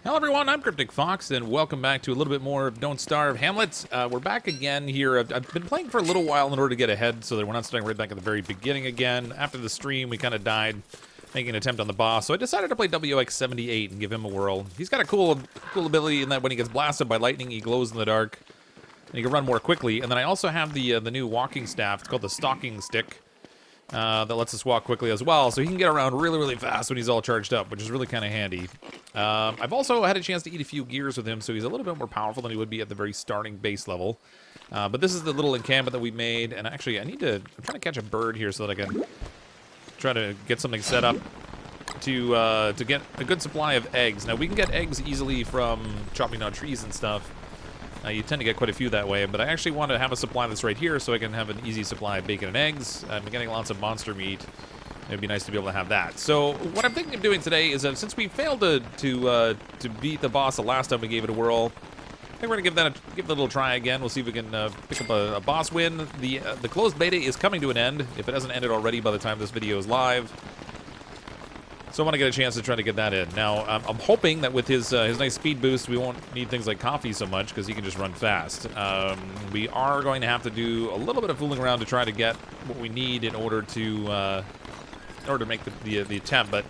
Hello everyone, I'm CrypticFox, and welcome back to a little bit more of Don't Starve Hamlet. We're back again here. I've been playing for a little while in order to get ahead, so that we're not starting right back at the very beginning again. After the stream, we kind of died making an attempt on the boss, so I decided to play WX78 and give him a whirl. He's got a cool ability in that when he gets blasted by lightning, he glows in the dark, and he can run more quickly. And then I also have the new walking staff. It's called the Stalking Stick. That lets us walk quickly as well, so he can get around really fast when he's all charged up, which is really kind of handy. I've also had a chance to eat a few gears with him, so he's a little bit more powerful than he would be at the very starting base level. But this is the little encampment that we made, and actually I'm trying to catch a bird here so that I can try to get something set up to get a good supply of eggs. Now, we can get eggs easily from chopping down trees and stuff. You tend to get quite a few that way, but I actually want to have a supply that's right here so I can have an easy supply of bacon and eggs. I'm getting lots of monster meat. It'd be nice to be able to have that. So what I'm thinking of doing today is since we failed to beat the boss the last time we gave it a whirl, I think we're gonna give it a little try again. We'll see if we can pick up a boss win. The closed beta is coming to an end, if it hasn't ended already by the time this video is live. So I want to get a chance to try to get that in. Now, I'm hoping that with his nice speed boost, we won't need things like coffee so much, because he can just run fast. We are going to have to do a little bit of fooling around to try to get what we need in order to make the attempt. But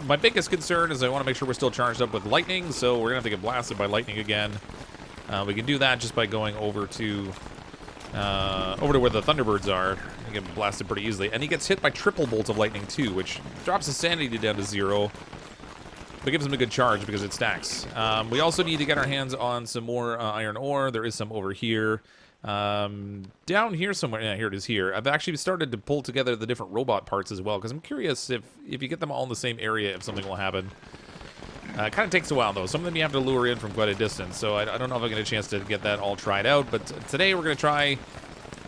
my biggest concern is I want to make sure we're still charged up with lightning, so we're going to have to get blasted by lightning again. We can do that just by going over to where the Thunderbirds are. He get blasted pretty easily, and he gets hit by triple bolts of lightning too, which drops his sanity down to 0, but gives him a good charge because it stacks. We also need to get our hands on some more iron ore. There is some over here. Down here somewhere. Yeah, here it is here. I've actually started to pull together the different robot parts as well, because I'm curious if you get them all in the same area, if something will happen. It kind of takes a while, though. Some of them you have to lure in from quite a distance, so I don't know if I get a chance to get that all tried out. But today we're going to try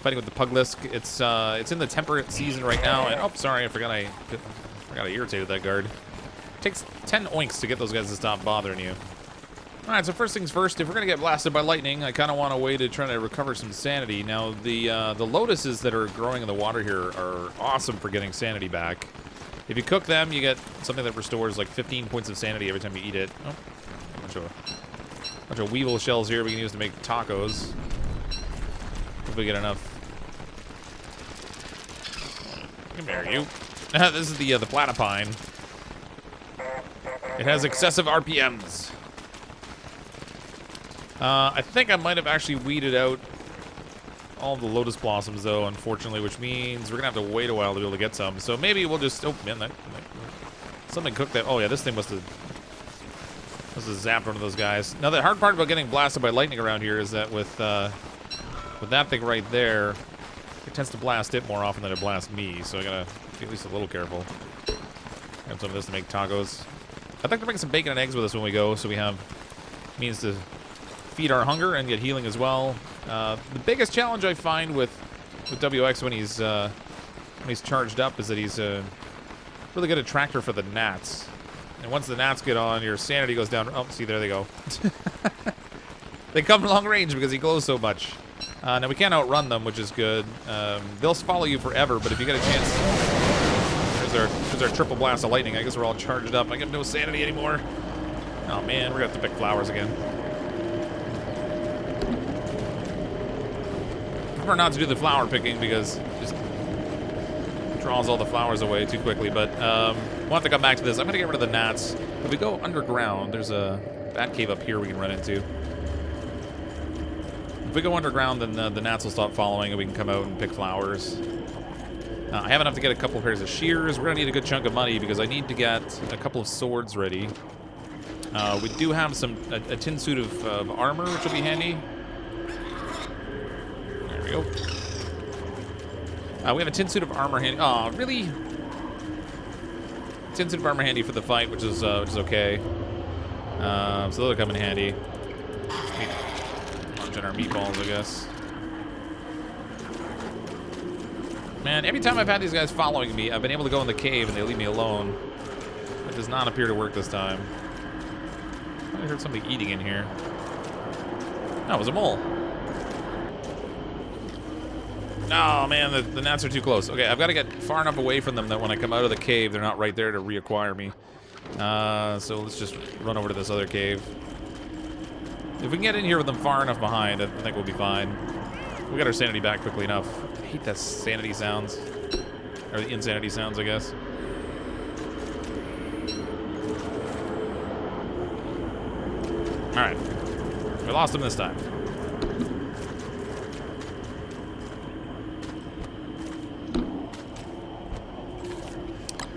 fighting with the Pugalisk. It's in the temperate season right now. And, oh, sorry, I forgot I irritated that guard. It takes 10 oinks to get those guys to stop bothering you. All right, so first things first, if we're going to get blasted by lightning, I kind of want a way to try to recover some sanity. Now, the lotuses that are growing in the water here are awesome for getting sanity back. If you cook them, you get something that restores like 15 points of sanity every time you eat it. Oh, a bunch of weevil shells here we can use to make tacos. If we get enough. Come here, you. This is the platypine. It has excessive RPMs. I think I might have actually weeded out all the lotus blossoms, though, unfortunately, which means we're gonna have to wait a while to be able to get some. So maybe we'll just... Oh, man, something cooked that... Oh, yeah, this thing must have zapped one of those guys. Now, the hard part about getting blasted by lightning around here is that with that thing right there, it tends to blast it more often than it blasts me, so I gotta be at least a little careful. Grab some of this to make tacos. I'd like to bring some bacon and eggs with us when we go, so we have means to feed our hunger and get healing as well. The biggest challenge I find with WX when he's charged up is that he's a really good attractor for the gnats. And once the gnats get on, your sanity goes down. Oh, see, there they go. They come long range because he glows so much. Now, we can't outrun them, which is good. They'll follow you forever, but if you get a chance... There's our triple blast of lightning. I guess we're all charged up. I got no sanity anymore. Oh, man, we're going to have to pick flowers again. Or not to do the flower picking because it just draws all the flowers away too quickly, but we'll have to come back to this. I'm gonna get rid of the gnats. If we go underground, there's a bat cave up here we can run into. If we go underground, then the gnats will stop following and we can come out and pick flowers. I have enough to get a couple of pairs of shears. We're gonna need a good chunk of money because I need to get a couple of swords ready. We do have a tin suit of armor, which will be handy. There we go. We have a tin suit of armor handy. Oh, really? Tin suit of armor handy for the fight, which is okay. So those will come in handy. Munching our meatballs, I guess. Man, every time I've had these guys following me, I've been able to go in the cave and they leave me alone. That does not appear to work this time. I heard something eating in here. No, it was a mole. Oh, man, the gnats are too close. Okay, I've got to get far enough away from them that when I come out of the cave, they're not right there to reacquire me. So let's just run over to this other cave. If we can get in here with them far enough behind, I think we'll be fine. We got our sanity back quickly enough. I hate that sanity sounds. Or the insanity sounds, I guess. Alright. We lost him this time.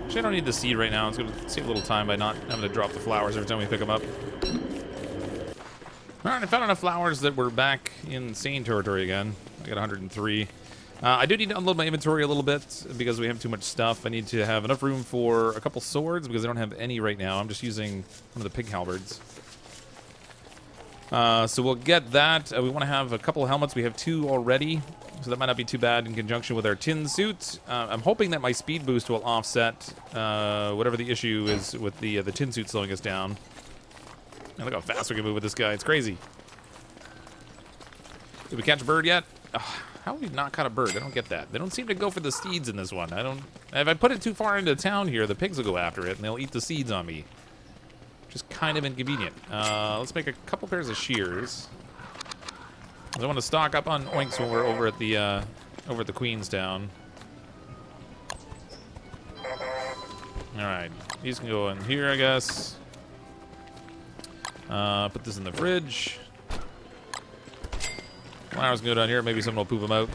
Actually, I don't need the seed right now. It's going to save a little time by not having to drop the flowers every time we pick them up. Alright, I found enough flowers that we're back in sane territory again. I got 103. I do need to unload my inventory a little bit because we have too much stuff. I need to have enough room for a couple swords because I don't have any right now. I'm just using one of the pig halberds. So we'll get that. We want to have a couple of helmets. We have 2 already, so that might not be too bad in conjunction with our tin suit. I'm hoping that my speed boost will offset whatever the issue is with the tin suit slowing us down. Man, look how fast we can move with this guy. It's crazy. Did we catch a bird yet? Ugh, how have we not caught a bird? I don't get that. They don't seem to go for the seeds in this one. If I put it too far into town here, the pigs will go after it, and they'll eat the seeds on me. Just kind of inconvenient. Let's make a couple pairs of shears. I want to stock up on oinks when we're over at the Queenstown. All right, these can go in here, I guess. Put this in the fridge. Flowers can go down here. Maybe someone will poop them out.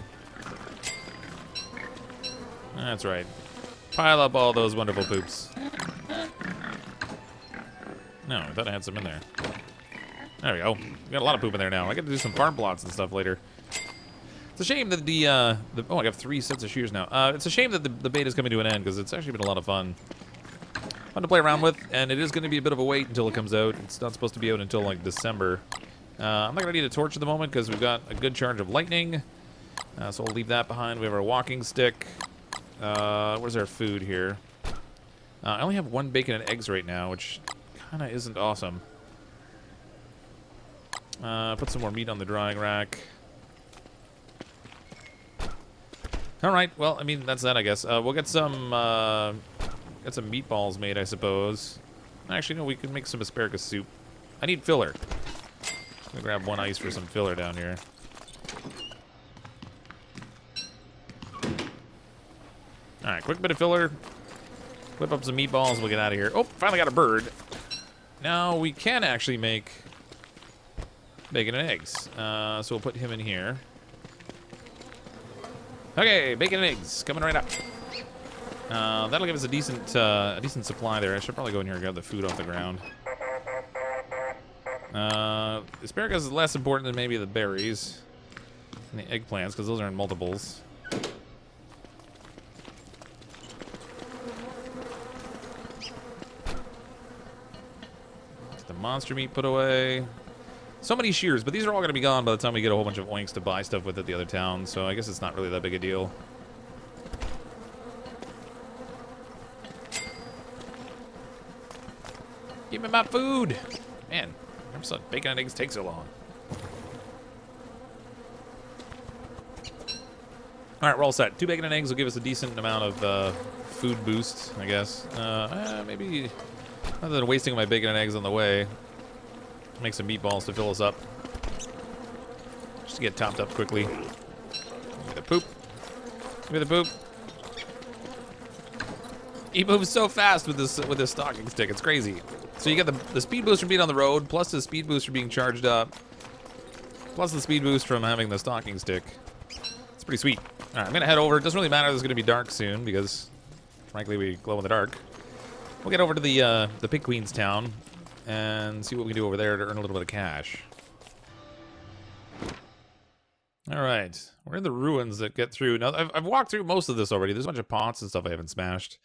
That's right. Pile up all those wonderful poops. No, I thought I had some in there. There we go. We got a lot of poop in there now. I got to do some farm plots and stuff later. It's a shame that oh, I got 3 sets of shears now. It's a shame that the beta's coming to an end because it's actually been a lot of fun. Fun to play around with, and it is going to be a bit of a wait until it comes out. It's not supposed to be out until like December. I'm not going to need a torch at the moment because we've got a good charge of lightning. So we'll leave that behind. We have our walking stick. Where's our food here? I only have 1 bacon and eggs right now, which kind of isn't awesome. Put some more meat on the drying rack. All right. Well, I mean that's that, I guess. We'll get some meatballs made, I suppose. Actually, no. We can make some asparagus soup. I need filler. I'm gonna grab 1 ice for some filler down here. All right. Quick bit of filler. Whip up some meatballs. We'll get out of here. Oh, finally got a bird. Now we can actually make bacon and eggs. So we'll put him in here. Okay, bacon and eggs coming right up. That'll give us a decent supply there. I should probably go in here and grab the food off the ground. Asparagus is less important than maybe the berries and the eggplants because those are in multiples. Get the monster meat put away. So many shears, but these are all going to be gone by the time we get a whole bunch of oinks to buy stuff with at the other town, so I guess it's not really that big a deal. Give me my food! Man, never saw bacon and eggs take so long. Alright, we're all set. 2 bacon and eggs will give us a decent amount of food boost, I guess. Maybe, other than wasting my bacon and eggs on the way, make some meatballs to fill us up. Just to get topped up quickly. Give me the poop. Give me the poop. He moves so fast with this stalking stick. It's crazy. So you get the speed boost from being on the road, plus the speed boost from being charged up, plus the speed boost from having the stalking stick. It's pretty sweet. All right, I'm gonna head over. It doesn't really matter. It's gonna be dark soon because, frankly, we glow in the dark. We'll get over to the Pig Queen's town and see what we can do over there to earn a little bit of cash. All right, we're in the ruins that get through. Now, I've walked through most of this already. There's a bunch of pots and stuff I haven't smashed,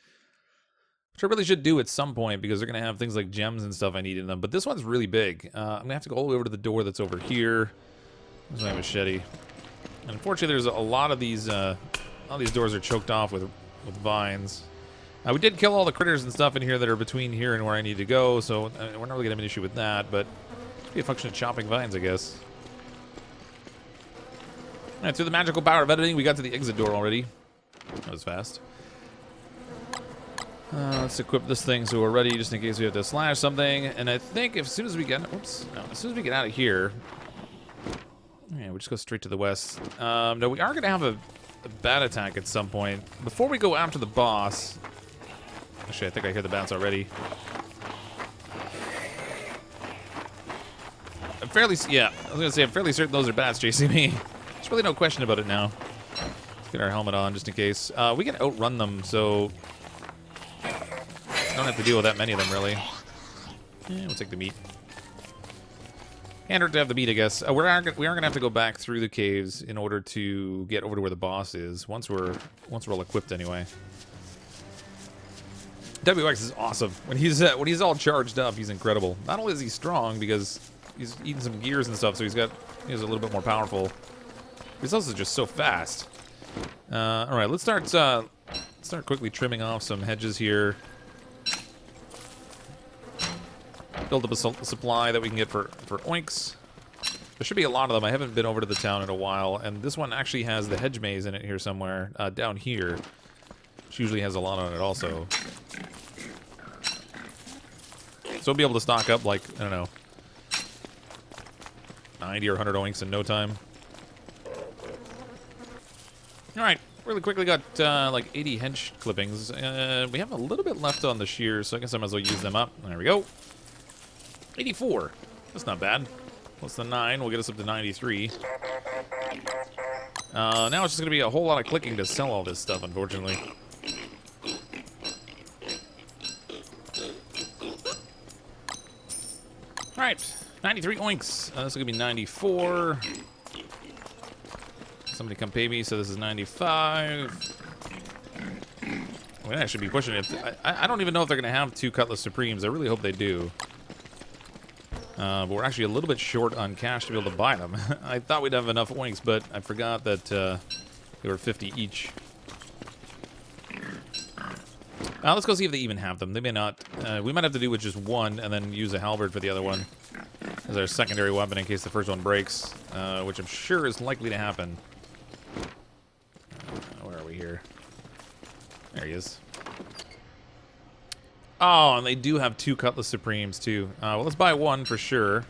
which I really should do at some point because they're going to have things like gems and stuff I need in them. But this one's really big. I'm going to have to go all the way over to the door that's over here. There's my machete. And unfortunately, there's a lot of these doors are choked off with vines. We did kill all the critters and stuff in here that are between here and where I need to go, so we're not really going to have an issue with that, but it'd be a function of chopping vines, I guess. All right, through the magical power of editing, we got to the exit door already. That was fast. Let's equip this thing so we're ready just in case we have to slash something. And I think as soon as we get, as soon as we get out of here, yeah, we just go straight to the west. No, we are gonna have a bat attack at some point. Before we go after the boss, actually, I think I hear the bats already. I'm fairly certain those are bats chasing me. There's really no question about it now. Let's get our helmet on just in case. We can outrun them, so don't have to deal with that many of them, really. Yeah, we'll take the meat. Can't hurt to have the meat, I guess. We are gonna have to go back through the caves in order to get over to where the boss is. Once we're all equipped, anyway. WX is awesome. When he's all charged up, he's incredible. Not only is he strong because he's eating some gears and stuff, so he's a little bit more powerful. He's also just so fast. All right, let's start quickly trimming off some hedges here. Build up a supply that we can get for oinks. There should be a lot of them. I haven't been over to the town in a while, and this one actually has the hedge maze in it here somewhere, down here. Which usually has a lot on it also. So we'll be able to stock up, like, I don't know, 90 or 100 oinks in no time. Alright, really quickly got like 80 hedge clippings. We have a little bit left on the shears, so I guess I might as well use them up. There we go. 84. That's not bad. Plus the 9 will get us up to 93. Now it's just going to be a whole lot of clicking to sell all this stuff, unfortunately. Alright, 93 oinks. This is going to be 94. Somebody come pay me, so this is 95. I should be pushing it. I don't even know if they're going to have 2 Cutlass Supremes. I really hope they do. But we're actually a little bit short on cash to be able to buy them. I thought we'd have enough oinks, but I forgot that they were 50 each. Let's go see if they even have them. They may not. We might have to do with just one and then use a halberd for the other one as our secondary weapon in case the first one breaks, which I'm sure is likely to happen. Where are we here? There he is. Oh, and they do have 2 Cutlass Supremes, too. Well, let's buy one for sure.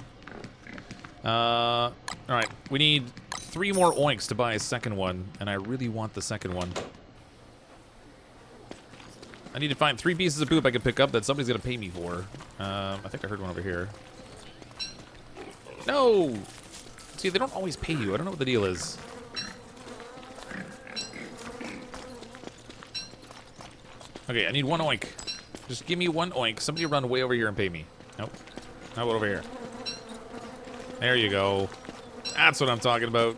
Alright, we need 3 more oinks to buy a second one, and I really want the second one. I need to find 3 pieces of poop I can pick up that somebody's going to pay me for. I think I heard one over here. No! See, they don't always pay you. I don't know what the deal is. Okay, I need 1 oink. Just give me 1 oink. Somebody run way over here and pay me. Nope. How about over here? There you go. That's what I'm talking about.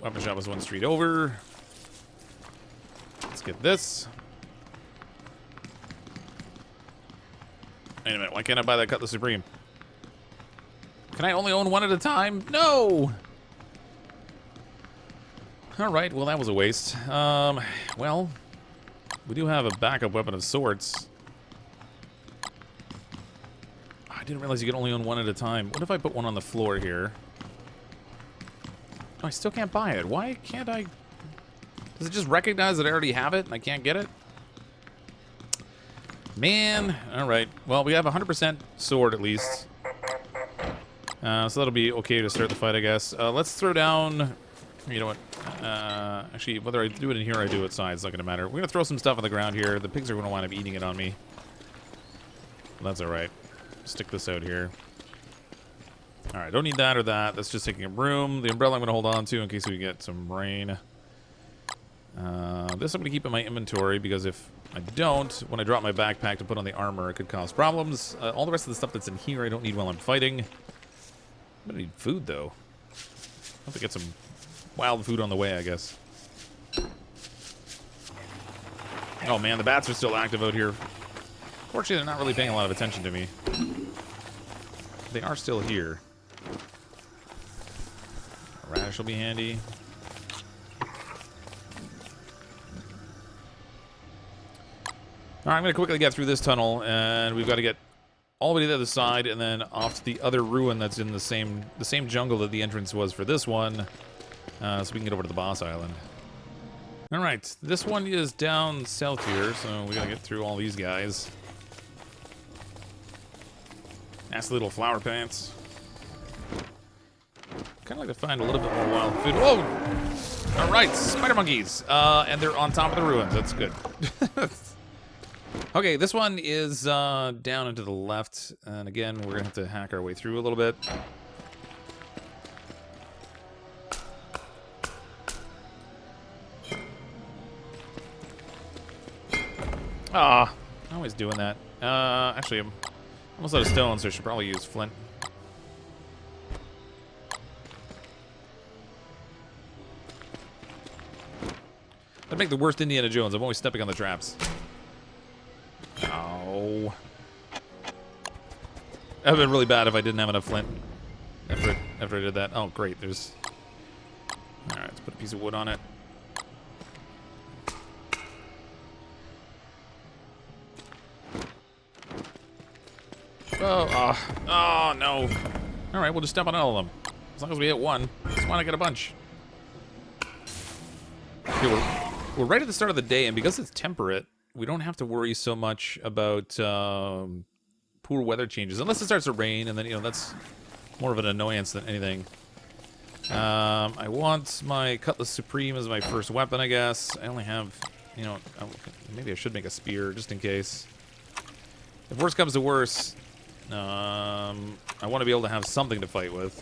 Weapon shop was 1 street over. Let's get this. Wait a minute. Why can't I buy that Cutlass Supreme? Can I only own 1 at a time? No! Alright, well, that was a waste. Well, we do have a backup weapon of sorts. I didn't realize you could only own 1 at a time. What if I put 1 on the floor here? Oh, I still can't buy it. Why can't I? Does it just recognize that I already have it and I can't get it? Man. Alright. Well, we have 100% sword at least. So that'll be okay to start the fight, I guess. Let's throw down... You know what? Actually, whether I do it in here or I do it outside, it's not going to matter. We're going to throw some stuff on the ground here. The pigs are going to wind up eating it on me. That's alright. Stick this out here. Alright, don't need that or that. That's just taking up room. The umbrella I'm going to hold on to in case we get some rain. This I'm going to keep in my inventory because if I don't, when I drop my backpack to put on the armor, it could cause problems. All the rest of the stuff that's in here I don't need while I'm fighting. I'm going to need food, though. I'll have to get some wild food on the way, I guess. Oh man, the bats are still active out here. Fortunately, they're not really paying a lot of attention to me. They are still here. A radish will be handy. Alright, I'm going to quickly get through this tunnel, and we've got to get all the way to the other side, and then off to the other ruin that's in the same jungle that the entrance was for this one. So we can get over to the boss island. All right, this one is down south here, so we gotta get through all these guys. Nasty little flower pants. Kind of like to find a little bit more wild food. Whoa! All right, spider monkeys, and they're on top of the ruins. That's good. Okay, this one is down and to the left, and again, we're gonna have to hack our way through a little bit. Ah, always doing that. Actually, I'm almost out of stone, so I should probably use flint. That'd make the worst Indiana Jones. I'm always stepping on the traps. Oh. That would have been really bad if I didn't have enough flint after I did that. Oh, great. There's... Alright, let's put a piece of wood on it. Oh, no. Alright, we'll just step on all of them. As long as we hit one. Just want to get a bunch. Okay, we're right at the start of the day, and because it's temperate, we don't have to worry so much about poor weather changes. Unless it starts to rain, and then, you know, that's more of an annoyance than anything. I want my Cutlass Supreme as my first weapon, I guess. I only have, you know, maybe I should make a spear, just in case. If worse comes to worse... I want to be able to have something to fight with.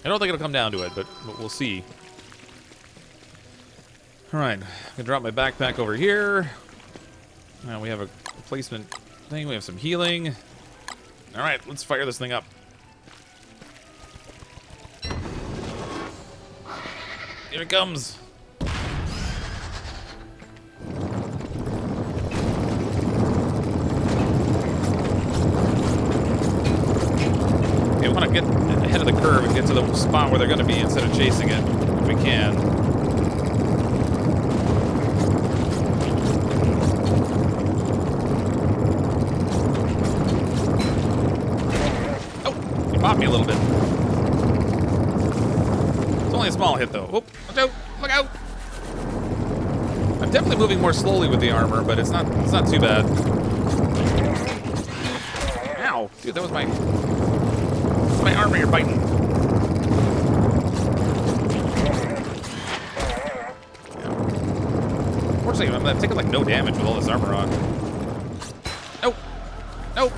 I don't think it'll come down to it, but we'll see. Alright, I'm gonna drop my backpack over here. Now we have a replacement thing, we have some healing. Alright, let's fire this thing up. Here it comes. We want to get ahead of the curve and get to the spot where they're going to be instead of chasing it, if we can. Oh, he popped me a little bit. It's only a small hit, though. Oh, watch out! Look out! I'm definitely moving more slowly with the armor, but it's not too bad. Ow, dude, that was my armor you're biting. Unfortunately, I'm taking like no damage with all this armor on. Nope. Nope.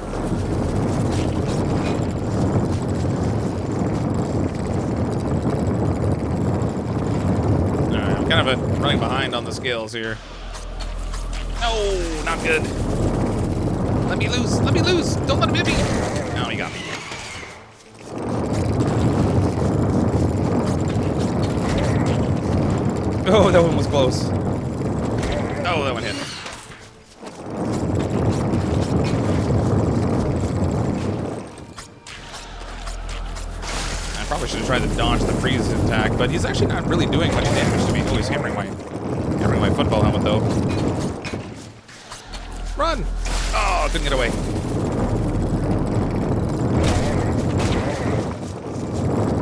Alright, I'm kind of running behind on the scales here. No, not good. Let me loose. Let me loose. Don't let him hit me. No, he got me. Oh, that one was close. Oh, that one hit. I probably should have tried to dodge the freeze attack, but he's actually not really doing much damage to me. Oh, he's hammering my football helmet, though. Run! Oh, I couldn't get away.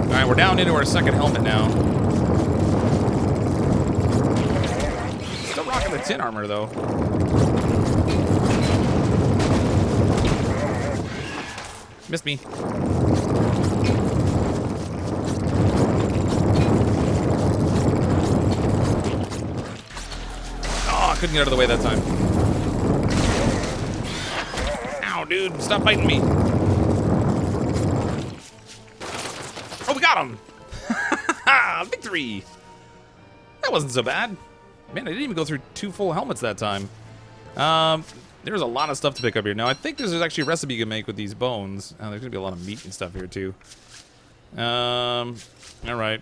Alright, we're down into our second helmet now. Still rocking the tin armor, though. Missed me. Oh, I couldn't get out of the way that time. Ow, dude, stop biting me. Oh, we got him! Victory! That wasn't so bad. Man, I didn't even go through 2 full helmets that time. There's a lot of stuff to pick up here. Now, I think there's actually a recipe you can make with these bones. There's going to be a lot of meat and stuff here, too. Alright.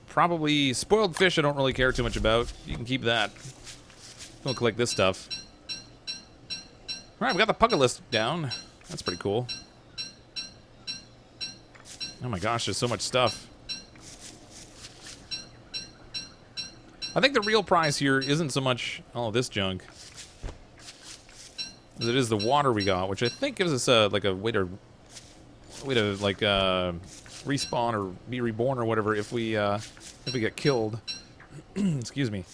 Probably spoiled fish I don't really care too much about. You can keep that. We'll collect this stuff. Alright, we got the Pugalisk down. That's pretty cool. Oh my gosh, there's so much stuff. I think the real prize here isn't so much all of this junk as it is the water we got, which I think gives us a way to respawn or be reborn or whatever if we get killed. Excuse me.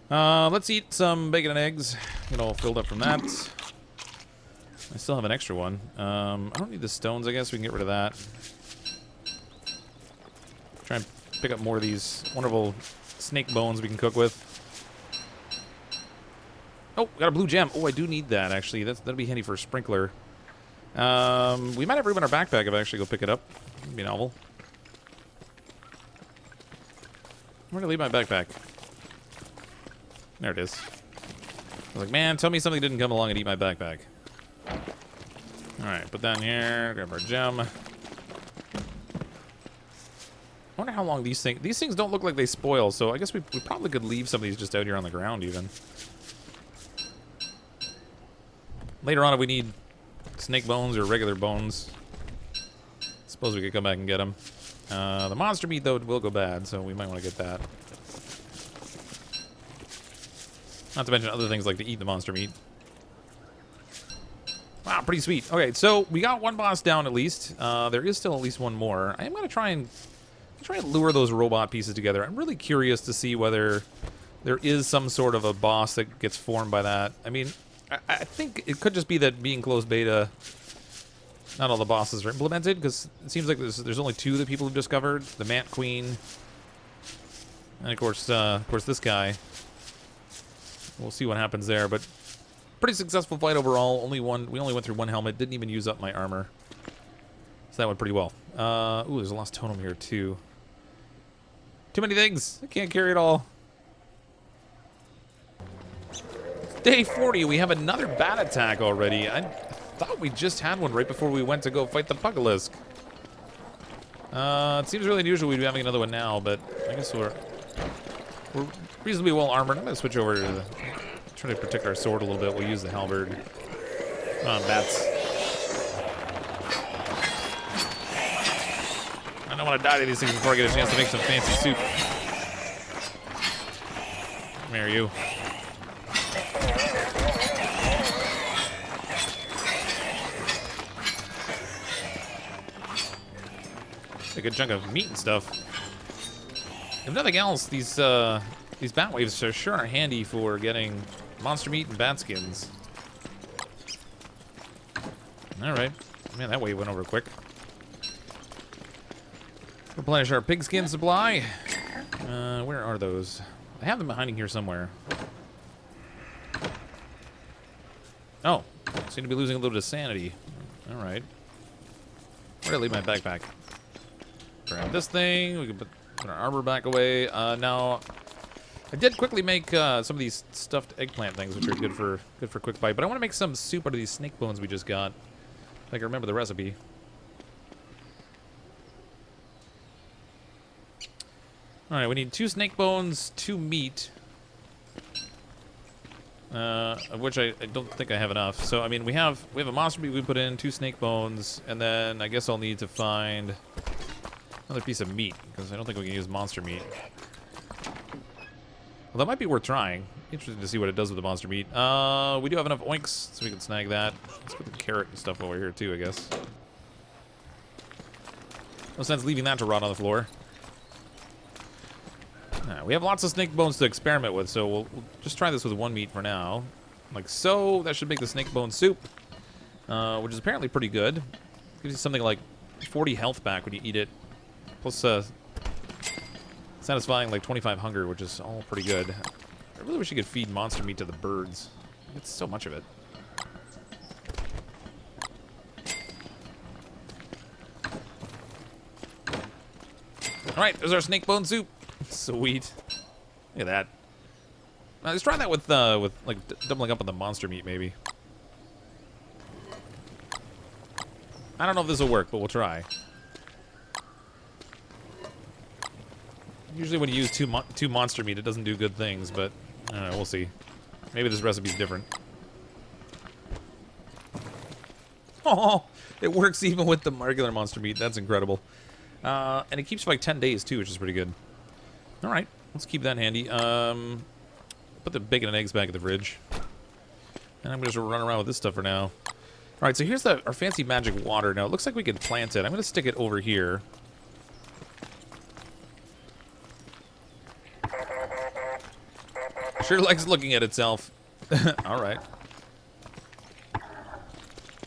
Let's eat some bacon and eggs. Get all filled up from that. I still have an extra one. I don't need the stones, I guess. We can get rid of that. Try and pick up more of these wonderful snake bones we can cook with. Oh, got a blue gem. Oh, I do need that, actually. That'll be handy for a sprinkler. We might have room in our backpack if I actually go pick it up. That'd be novel. Where did I leave my backpack? There it is. I was like, man, tell me something didn't come along and eat my backpack. Alright, put that in here. Grab our gem. I wonder how long these things don't look like they spoil, so I guess we probably could leave some of these just out here on the ground even. Later on, if we need snake bones or regular bones, suppose we could come back and get them. The monster meat, though, will go bad, so we might want to get that. Not to mention other things like to eat the monster meat. Wow, pretty sweet. Okay, so we got one boss down at least. There is still at least one more. I am going to try and lure those robot pieces together. I'm really curious to see whether there is some sort of a boss that gets formed by that. I mean, I think it could just be that being closed beta, not all the bosses are implemented, because it seems like there's only 2 that people have discovered. The Mant Queen. And of course this guy. We'll see what happens there, but pretty successful fight overall. We only went through 1 helmet. Didn't even use up my armor. So that went pretty well. Ooh, there's a lost totem here too. Too many things. I can't carry it all. Day 40, we have another bat attack already. I thought we just had one right before we went to go fight the Pugalisk. It seems really unusual we'd be having another one now, but I guess we're reasonably well armored. I'm gonna switch over to try to protect our sword a little bit. We'll use the halberd. Come on, bats. I don't want to die to these things before I get a chance to make some fancy soup. Come here, you. A good chunk of meat and stuff. If nothing else, these bat waves sure are handy for getting monster meat and bat skins. All right, man, that wave went over quick. Replenish our pigskin supply. Where are those? I have them hiding here somewhere. Oh, seem to be losing a little bit of sanity. All right. Where did I leave my backpack? Grab this thing. We can put our armor back away. Now, I did quickly make some of these stuffed eggplant things, which are good for quick bite. But I want to make some soup out of these snake bones we just got. If I can remember the recipe. All right, we need 2 snake bones, 2 meat, of which I don't think I have enough. So I mean, we have a monster meat we put in, 2 snake bones, and then I guess I'll need to find another piece of meat, because I don't think we can use monster meat. Well, that might be worth trying. Interesting to see what it does with the monster meat. We do have enough oinks, so we can snag that. Let's put the carrot and stuff over here, too, I guess. No sense leaving that to rot on the floor. We have lots of snake bones to experiment with, so we'll just try this with 1 meat for now. Like so. That should make the snake bone soup, which is apparently pretty good. Gives you something like 40 health back when you eat it. Plus, satisfying like 25 hunger, which is all pretty good. I really wish you could feed monster meat to the birds. It's so much of it. Alright, there's our snake bone soup. Sweet. Look at that. Let's try that with like doubling up on the monster meat, maybe. I don't know if this will work, but we'll try. Usually when you use two monster meat, it doesn't do good things, but I don't know, we'll see. Maybe this recipe's different. Oh, it works even with the regular monster meat. That's incredible. And it keeps for like 10 days too, which is pretty good. All right, let's keep that handy. Put the bacon and eggs back in the fridge. And I'm gonna just run around with this stuff for now. All right, so here's our fancy magic water. Now, it looks like we can plant it. I'm gonna stick it over here. Sure likes looking at itself. All right.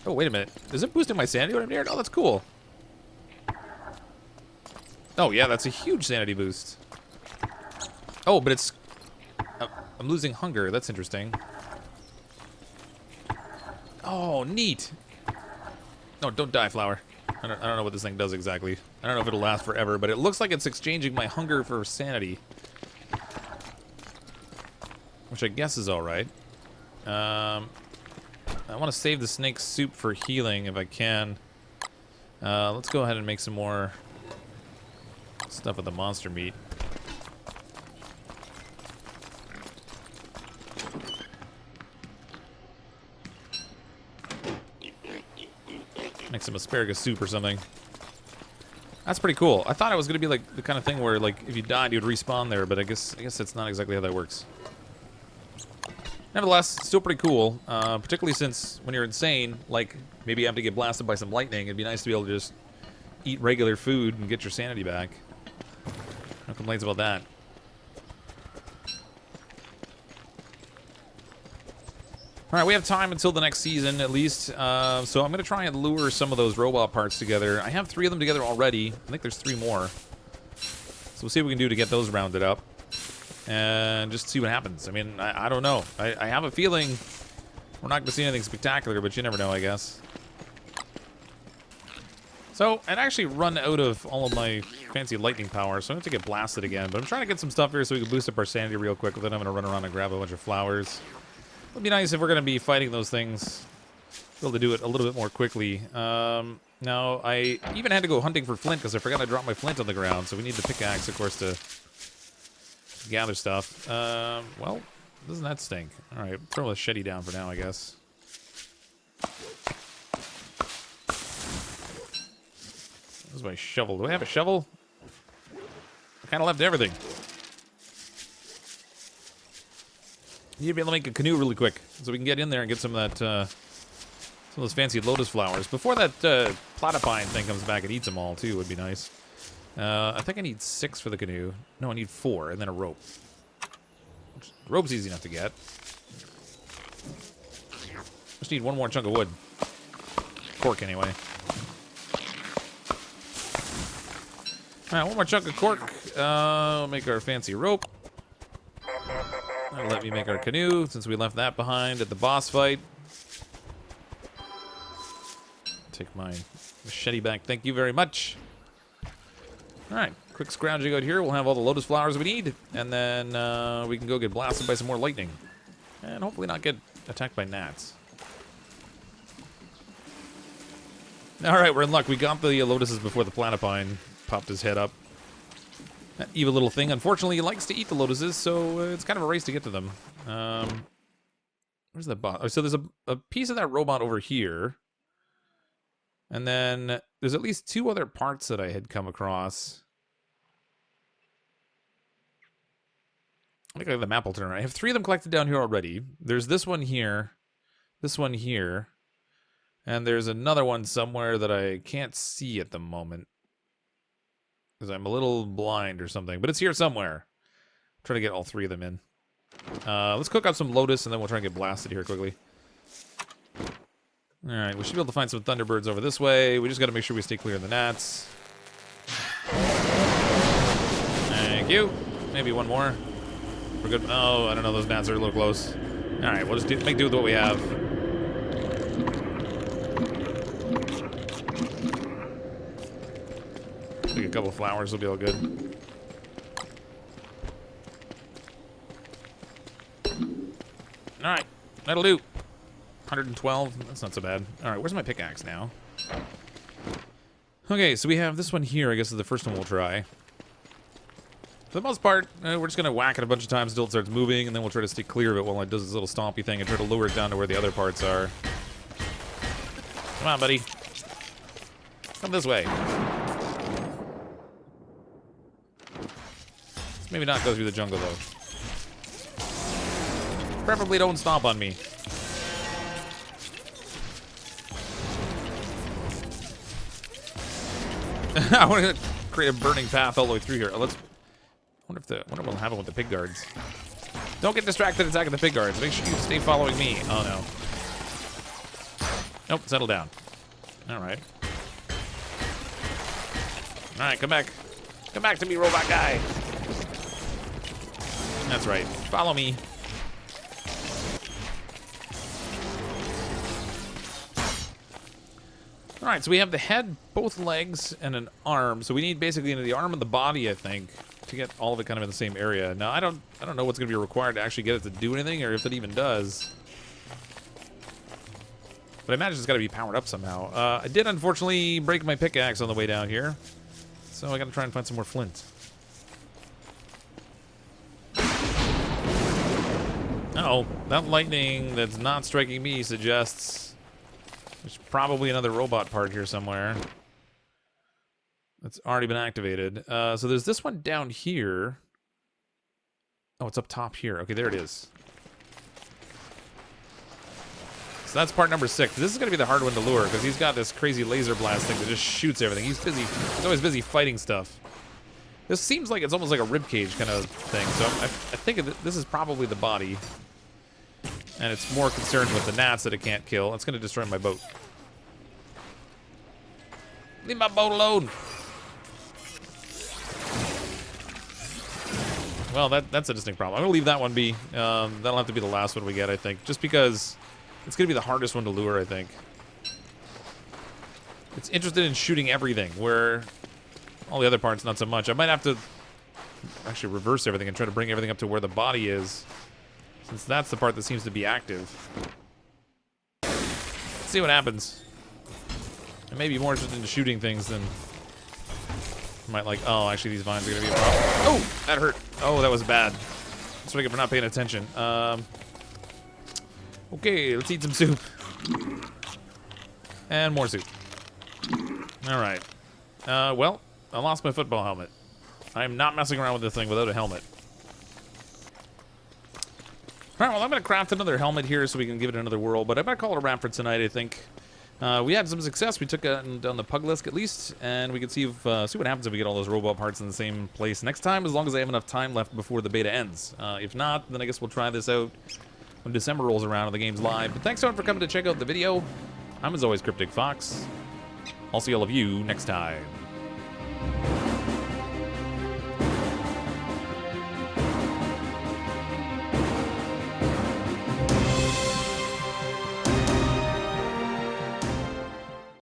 Oh, wait a minute. Is it boosting my sanity when I'm near it? Oh, that's cool. Oh, yeah, that's a huge sanity boost. Oh, but it's... I'm losing hunger. That's interesting. Oh, neat. No, don't die, flower. I don't know what this thing does exactly. I don't know if it'll last forever, but it looks like it's exchanging my hunger for sanity. Which I guess is alright. I want to save the snake soup for healing if I can. Let's go ahead and make some more stuff with the monster meat. Make some asparagus soup or something. That's pretty cool. I thought it was going to be like the kind of thing where, like, if you died, you'd respawn there, but I guess that's not exactly how that works. Nevertheless, still pretty cool, particularly since when you're insane, like, maybe you have to get blasted by some lightning, it'd be nice to be able to just eat regular food and get your sanity back. No complaints about that. Alright, we have time until the next season, at least, so I'm going to try and lure some of those robot parts together. I have 3 of them together already. I think there's 3 more. So we'll see what we can do to get those rounded up. And just see what happens. I mean, I don't know. I have a feeling we're not going to see anything spectacular, but you never know, I guess. So, I'd actually run out of all of my fancy lightning power, so I have to get blasted again. But I'm trying to get some stuff here so we can boost up our sanity real quick without having to run around and grab a bunch of flowers. It would be nice if we're going to be fighting those things, be able to do it a little bit more quickly. Now, I even had to go hunting for flint because I forgot I dropped my flint on the ground, so we need the pickaxe, of course, to gather stuff. Well, doesn't that stink? Alright, throw a shetty down for now, I guess. This is my shovel. Do I have a shovel? I kind of left everything. Need to be able to make a canoe really quick so we can get in there and get some of that, some of those fancy lotus flowers. Before that platypine thing comes back and eats them all, too, would be nice. I think I need 6 for the canoe. No, I need 4, and then a rope. Rope's easy enough to get. Just need 1 more chunk of wood. Cork, anyway. Alright, 1 more chunk of cork. We'll make our fancy rope. That'll let me make our canoe, since we left that behind at the boss fight. Take my machete back. Thank you very much. Alright, quick scrounging out here. We'll have all the lotus flowers we need, and then we can go get blasted by some more lightning. And hopefully not get attacked by gnats. Alright, we're in luck. We got the lotuses before the platypine popped his head up. That evil little thing, unfortunately, he likes to eat the lotuses, so it's kind of a race to get to them. Where's the bot? Oh, so there's a piece of that robot over here. And then there's at least 2 other parts that I had come across. I think I have the map will turn around. I have 3 of them collected down here already. There's this one here, and there's another one somewhere that I can't see at the moment. Because I'm a little blind or something. But it's here somewhere. Try to get all 3 of them in. Let's cook up some lotus, and then we'll try and get blasted here quickly. Alright, we should be able to find some thunderbirds over this way. We just got to make sure we stay clear of the gnats. Thank you. Maybe 1 more. We're good. Oh, I don't know. Those gnats are a little close. Alright, we'll just make do with what we have. I think a couple of flowers will be all good. Alright, that'll do. 112, that's not so bad. Alright, where's my pickaxe now? Okay, so we have this one here, I guess is the first one we'll try. For the most part, we're just going to whack it a bunch of times until it starts moving, and then we'll try to stay clear of it while it does this little stompy thing and try to lure it down to where the other parts are. Come on, buddy. Come this way. Let's maybe not go through the jungle, though. Preferably don't stomp on me. I want to create a burning path all the way through here. Let's. Wonder what'll happen with the pig guards. Don't get distracted attacking the pig guards. Make sure you stay following me. Oh, no. Nope, settle down. All right. All right, come back. Come back to me, robot guy. That's right. Follow me. All right, so we have the head, both legs, and an arm. So we need basically the arm and the body, I think, to get all of it kind of in the same area. Now, I don't know what's going to be required to actually get it to do anything, or if it even does. But I imagine it's got to be powered up somehow. I did, unfortunately, break my pickaxe on the way down here. So I got to try and find some more flint. Uh-oh, that lightning that's not striking me suggests there's probably another robot part here somewhere that's already been activated. So there's this one down here. Oh, it's up top here. Okay, there it is. So that's part number 6. This is going to be the hard one to lure because he's got this crazy laser blast thing that just shoots everything. He's busy. He's always busy fighting stuff. This seems like it's almost like a ribcage kind of thing. So I think this is probably the body. And it's more concerned with the gnats that it can't kill. It's going to destroy my boat. Leave my boat alone. Well, that's a distinct problem. I'm going to leave that one be. That'll have to be the last one we get, I think. Just because it's going to be the hardest one to lure, I think. It's interested in shooting everything, where all the other parts, not so much. I might have to actually reverse everything and try to bring everything up to where the body is, since that's the part that seems to be active. Let's see what happens. I may be more interested in shooting things than I might like. Oh, actually, these vines are going to be a problem. Oh, that hurt. Oh, that was bad. That's what I get for not paying attention. Okay, let's eat some soup. And more soup. All right. Well, I lost my football helmet. I'm not messing around with this thing without a helmet. All right, well, I'm going to craft another helmet here so we can give it another whirl, but I'm going to call it a wrap for tonight, I think. We had some success. We took down the Pugalisk at least, and we can see what happens if we get all those robot parts in the same place next time, as long as I have enough time left before the beta ends. If not, then I guess we'll try this out when December rolls around and the game's live. But thanks, everyone, for coming to check out the video. I'm, as always, CrypticFox. I'll see all of you next time.